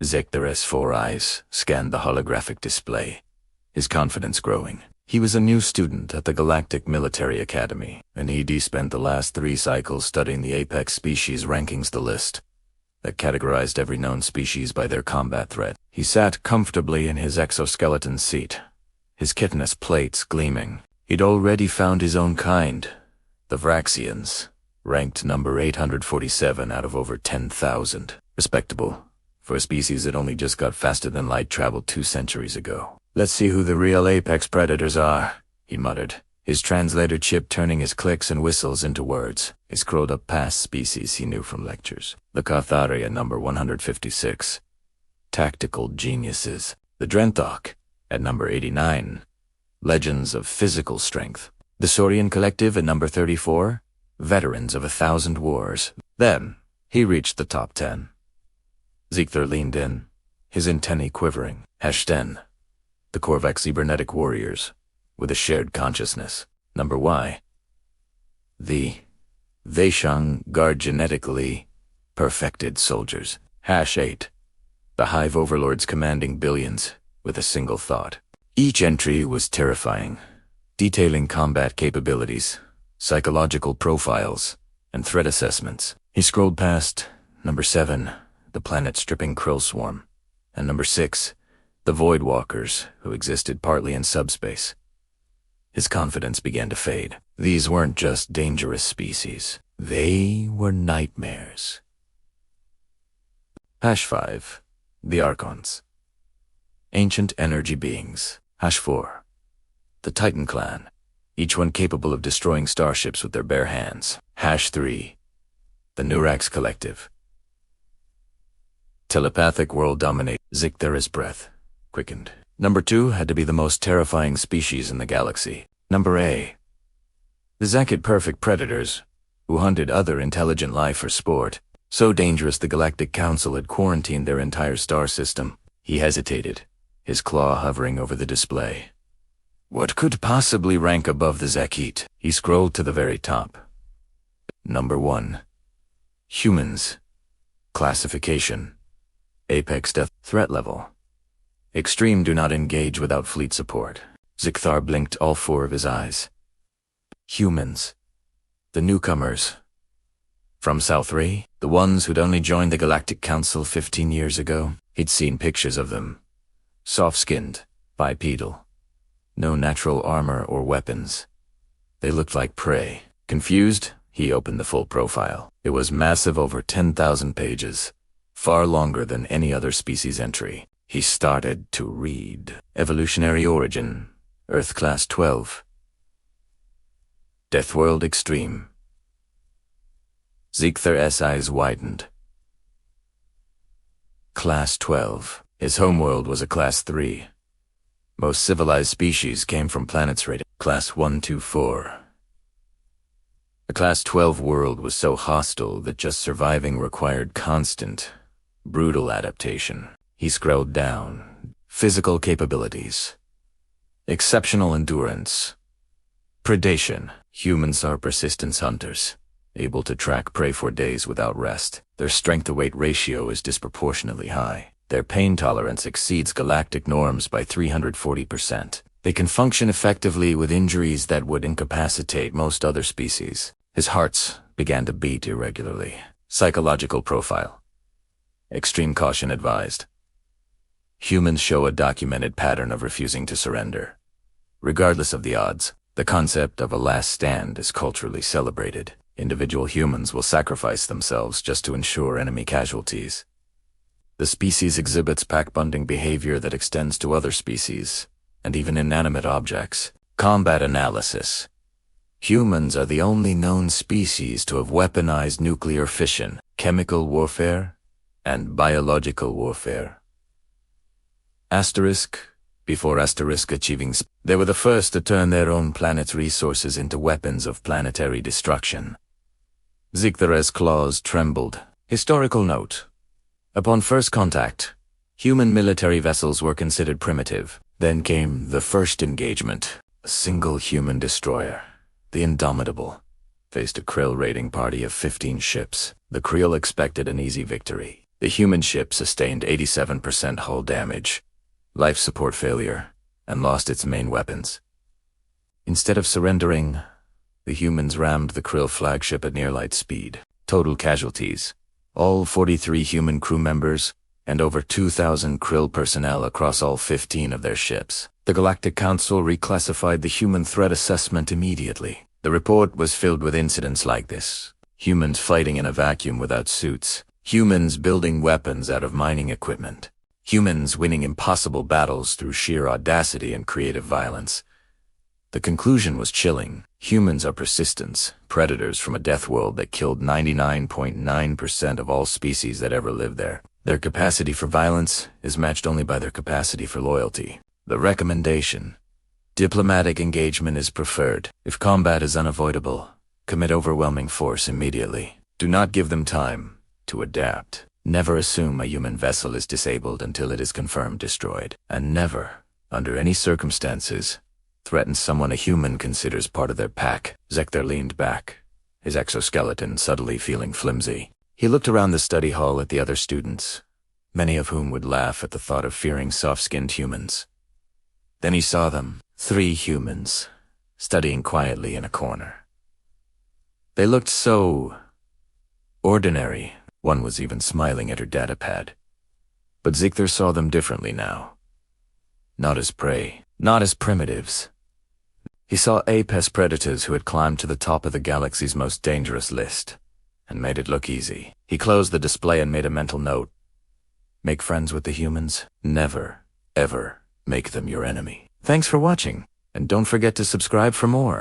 Zector's four eyes scanned the holographic display, his confidence growing. He was a new student at the Galactic Military Academy, and he'd spent the last 3 cycles studying the apex species rankings, the list that categorized every known species by their combat threat. He sat comfortably in his exoskeleton seat, his chitinous plates gleaming. He'd already found his own kind, the Vraxians, ranked number 847 out of over 10,000. Respectable, for a species that only just got faster than light traveled 2 centuries ago. "Let's see who the real apex predators are," he muttered, his translator chip turning his clicks and whistles into words. He scrolled up past species he knew from lectures. The Cartharia number 156. Tactical geniuses. The Drenthok at number 89. Legends of physical strength. The Saurian Collective at number 34. Veterans of 1,000 wars. Then, he reached the top 10. Zector leaned in, his antennae quivering. #10. The Korvax cybernetic warriors, with a shared consciousness. Number Y. The Vaishang guard genetically perfected soldiers. #8. The Hive overlords commanding billions with a single thought. Each entry was terrifying, detailing combat capabilities, psychological profiles, and threat assessments. He scrolled past number 7, the planet-stripping krill swarm, and number 6, the Void Walkers, who existed partly in subspace. His confidence began to fade. These weren't just dangerous species. They were nightmares. #5. The Archons. Ancient energy beings. #4. The Titan clan, each one capable of destroying starships with their bare hands. #3. The Nurax Collective. Telepathic world dominate. Zector's breath quickened. Number 2 had to be the most terrifying species in the galaxy. Number A. The Zakit perfect predators, who hunted other intelligent life for sport. So dangerous the Galactic Council had quarantined their entire star system. He hesitated, his claw hovering over the display. What could possibly rank above the Zakit? He scrolled to the very top. Number 1. Humans. Classification. Apex death. Threat level. Extreme, do not engage without fleet support. Zector blinked all 4 of his eyes. Humans. The newcomers. From South Ray, the ones who'd only joined the Galactic Council 15 years ago. He'd seen pictures of them. Soft-skinned, bipedal. No natural armor or weapons. They looked like prey. Confused, he opened the full profile. It was massive, over 10,000 pages. Far longer than any other species entry. He started to read. Evolutionary origin. Earth Class 12. Death World Extreme. Zector's eyes widened. Class 12. His homeworld was a Class 3. Most civilized species came from planets rated Class 1 to 4. A Class 12 world was so hostile that just surviving required constant, brutal adaptation. He scrolled down. Physical capabilities. Exceptional endurance. Predation. Humans are persistence hunters, able to track prey for days without rest. Their strength-to-weight ratio is disproportionately high. Their pain tolerance exceeds galactic norms by 340%. They can function effectively with injuries that would incapacitate most other species. His heart began to beat irregularly. Psychological profile. Extreme caution advised. Humans show a documented pattern of refusing to surrender. Regardless of the odds, the concept of a last stand is culturally celebrated. Individual humans will sacrifice themselves just to ensure enemy casualties. The species exhibits pack-bonding behavior that extends to other species, and even inanimate objects. Combat analysis. Humans are the only known species to have weaponized nuclear fission, chemical warfare, and biological warfare. Asterisk. Before Asterisk achieving they were the first to turn their own planet's resources into weapons of planetary destruction. Zector's claws trembled. Historical note. Upon first contact, human military vessels were considered primitive. Then came the first engagement. A single human destroyer, the Indomitable, faced a Krill raiding party of 15 ships. The Krill expected an easy victory. The human ship sustained 87% hull damage, life support failure, and lost its main weapons. Instead of surrendering, the humans rammed the Krill flagship at near-light speed. Total casualties: all 43 human crew members, and over 2,000 Krill personnel across all 15 of their ships. The Galactic Council reclassified the human threat assessment immediately. The report was filled with incidents like this: humans fighting in a vacuum without suits, humans building weapons out of mining equipment, humans winning impossible battles through sheer audacity and creative violence. The conclusion was chilling. Humans are persistence, predators from a death world that killed 99.9% of all species that ever lived there. Their capacity for violence is matched only by their capacity for loyalty. The recommendation: diplomatic engagement is preferred. If combat is unavoidable, commit overwhelming force immediately. Do not give them time to adapt. Never assume a human vessel is disabled until it is confirmed destroyed. And never, under any circumstances, threaten someone a human considers part of their pack. Zekter leaned back, his exoskeleton subtly feeling flimsy. He looked around the study hall at the other students, many of whom would laugh at the thought of fearing soft-skinned humans. Then he saw them, 3 humans, studying quietly in a corner. They looked so ordinary. One was even smiling at her datapad. But Zekter saw them differently now. Not as prey, not as primitives. He saw apex predators who had climbed to the top of the galaxy's most dangerous list, and made it look easy. He closed the display and made a mental note: make friends with the humans. Never, ever make them your enemy. Thanks for watching, and don't forget to subscribe for more.